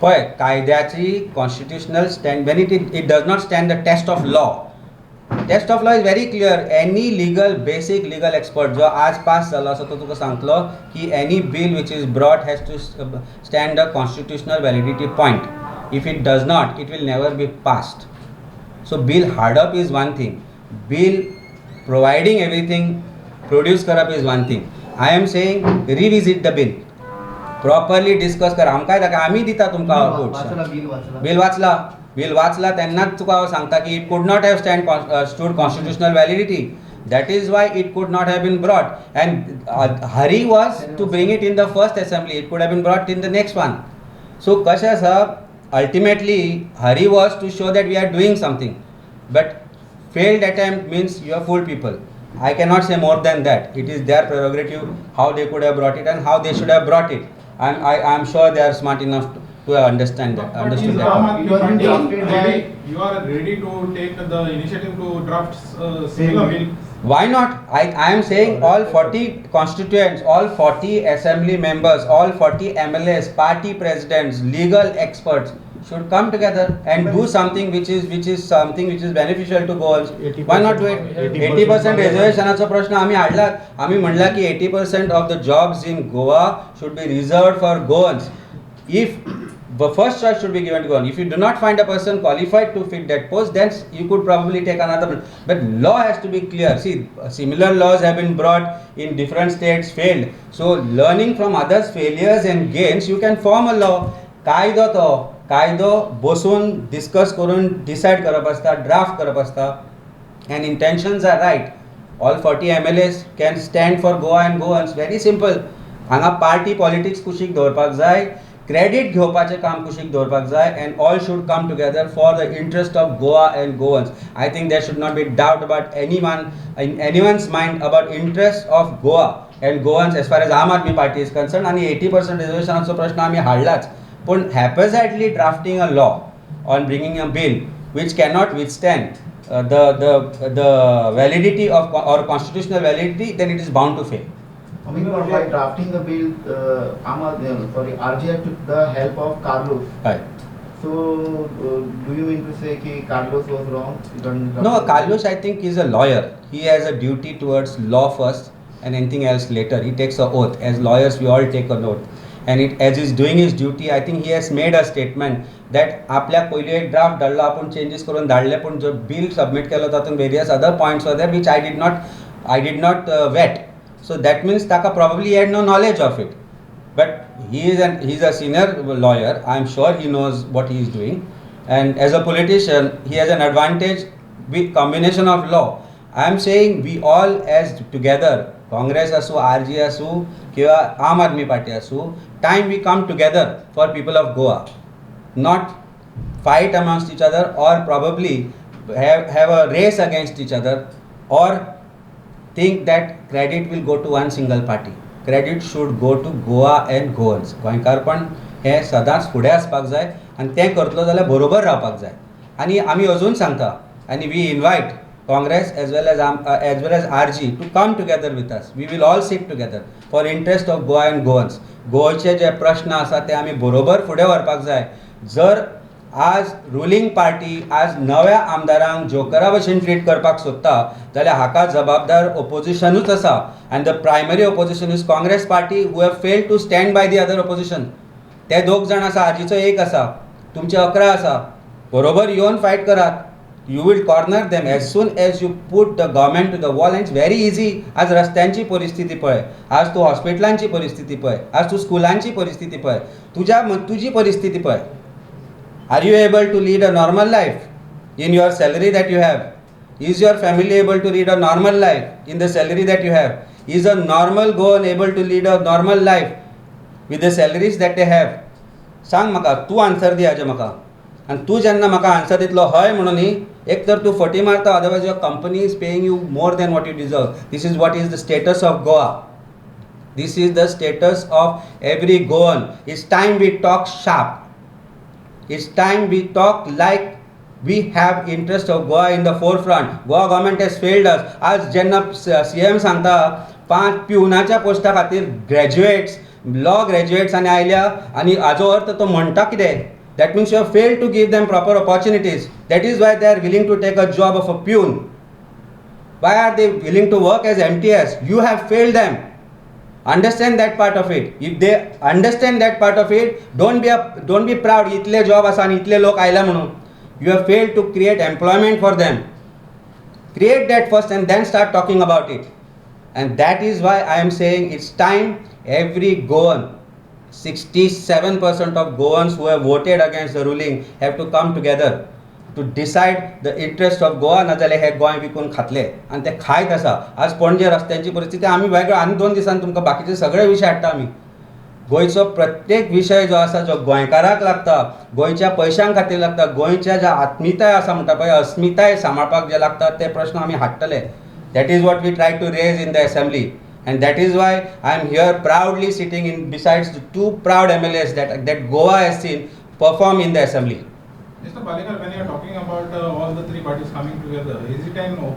पळय कायद्याची constitutional stand when it does not stand the test of law. Test of law is very clear. Any legal basic legal expert जो आज pass जालो आसा तो तुका सांगतलो की any bill which is brought has to stand the constitutional validity point. If it does not it will never be passed. So bill हाडप is one thing, bill providing everything produce करप is one thing. I am saying revisit the bill, properly discuss करा. आमकांय नाका, आमी दिता तुमकां outputs. Bill वाचला तेन्नाच तुका हांव सांगता की it could not have stood constitutional validity. That is why it could not have been brought. And Hari was to bring it in the first assembly. It could have been brought in the next one. So कशें आसा, ultimately Hari was to show that we are doing something, but failed attempt means you have fooled people. I cannot say more than that. It is their prerogative how they could have brought it and how they should have brought it. And I am sure they are smart enough to understand that. Understood that. You are ready to take the initiative to draft similar bill. Why not? I am saying all 40 constituents, all 40 assembly members, all 40 MLAs, party presidents, legal experts should come together and do something which is beneficial to goals. Why not do it? 80% reservationaचो प्रश्न आमी हाडला. आमी म्हणला की 80% of the jobs in Goa should be reserved for Goans. If the first choice should be given to Goan. If you do not find a person qualified to fit that post, then you could probably take another. But law has to be clear. See, similar laws have been brought in different states, failed. So learning from others' failures and gains, you can form a law. कायदो बसून discuss करून decide करप आसता, draft करप आसता. And intentions are right. All 40 MLAs can stand for Goa and Goans. Very simple. हांगा party politics कुशीक दवरपाक जाय, क्रेडीट घेवपाचें काम कुशीक दवरपाक जाय, and all should come together for the interest of Goa and Goans. I think there should not be doubt about anyone's mind about interest of Goa and Goans as far as Aam Aadmi Party is concerned. आणि 80% रिजर्वेशनाचो प्रश्न आमी हाडलाच. पण haphazardly drafting a law on bringing a bill which cannot withstand the validity of or constitutional validity, then it is bound to fail. By drafting the bill, RGI took the help of Carlos. Right. So, do you mean to say that Carlos was wrong? No, Carlos I think is a lawyer. He has a duty towards law first and anything else later. He takes an oath. As lawyers, we all take an oath. And as he's doing his duty, I think he has made a statement that आपल्याक पयलीं एक draft धाडलो, आपूण changes करून धाडले, पूण जो bill submit केलो तातूंत various other points were there which I did not vet. So that means ताका probably he had no knowledge of it. But he's a senior lawyer. I'm sure he knows what he is doing. And as a politician, he has an advantage with combination of law. I'm saying we all as together, Congress asoo, RG asoo, किंवा आम आदमी party asoo, time we come together for people of Goa, not fight amongst each other or probably have a race against each other or think that credit will go to one single party. Credit should go to Goa and Goans. गोंयकारपण हें सदांच फुडें आसपाक जाय आनी तें करतलो जाल्यार बरोबर रावपाक जाय. आनी आमी अजून सांगता आनी we invite Congress as well as RG to come together with us. We will all sit together for interest of Goa and Goans. गोयचे जे प्रश्न आसा ते आमी बरोबर फुडें व्हरपाक जाय. जर आज रुलींग पार्टी आज नव्या आमदारांक जोकरा भशेन ट्रीट करपाक सोदता जाल्यार हाका जबाबदार ओपोजिशनूच आसा. And the primary opposition is Congress party who have failed to stand by the other opposition. ते दोग जाण आसा, RGचो एक आसा, तुमचे 11 आसा. बरोबर येवन fight Karat. You will corner them as soon as you put the government to the wall, and it's very easy. आज रस्त्यांची परिस्थिती पळय, आज तू हॉस्पिटलांची परिस्थिती पळय, आज तू स्कुलांची परिस्थिती पळय, तुझी परिस्थिती पळय. Are you able to lead a normal life in your salary that you have? Is your family able to lead a normal life in the salary that you have? Is a normal Goan able to lead a normal life with the salaries that they have? सांग म्हाका, तूं answer दी हाजें म्हाका. आनी तूं जेन्ना म्हाका answer दितलो हय म्हणून न्ही, एक तर तूं फटी मारता, otherwise your company is paying you more than what you deserve. This is what is the status of Goa. This is the status of every Goan. It's time we talk sharp. It's time we talk like we have interest of Goa in the forefront. Goa government has failed us. आज जेन्ना CM सांगता 5 पिवनाच्या पोस्टा खातीर graduates law graduates आनी आयल्या आनी हाजो अर्थ तो म्हणटा कितें that means you have failed to give them proper opportunities that is why they are willing to take a job of a peon why are they willing to work as MTS you have failed them understand that part of it if they understand that part of it don't be proud इतले job आसा आनी इतले लोक आयला म्हणून you have failed to create employment for them create that first and then start talking about it and that is why I am saying it's time every Goan 67% of Goans who have voted against the ruling have to come together to decide the interest of Goa नाजाल्यार हे गोंय विकून खातले आनी ते खायत आसा आज पणजे रस्त्यांची परिस्थिती आमी वेगळो आनी 2 दिसांनी तुमकां बाकीचे सगळे विशय हाडटा आमी गोंयचो प्रत्येक विशय जो आसा जो गोंयकाराक लागता गोंयच्या पयशां खातीर लागता गोंयच्या ज्या आत्मिताय आसा म्हणटा पळय अस्मिताय सांबाळपाक जे लागता ते प्रश्न आमी हाडटले that is what we try to raise in the assembly and that is why I am here proudly sitting in besides the 2 proud MLAs that Goa has seen perform in the assembly. Mr. Palekar, when you are talking about all the 3 parties coming together, is it an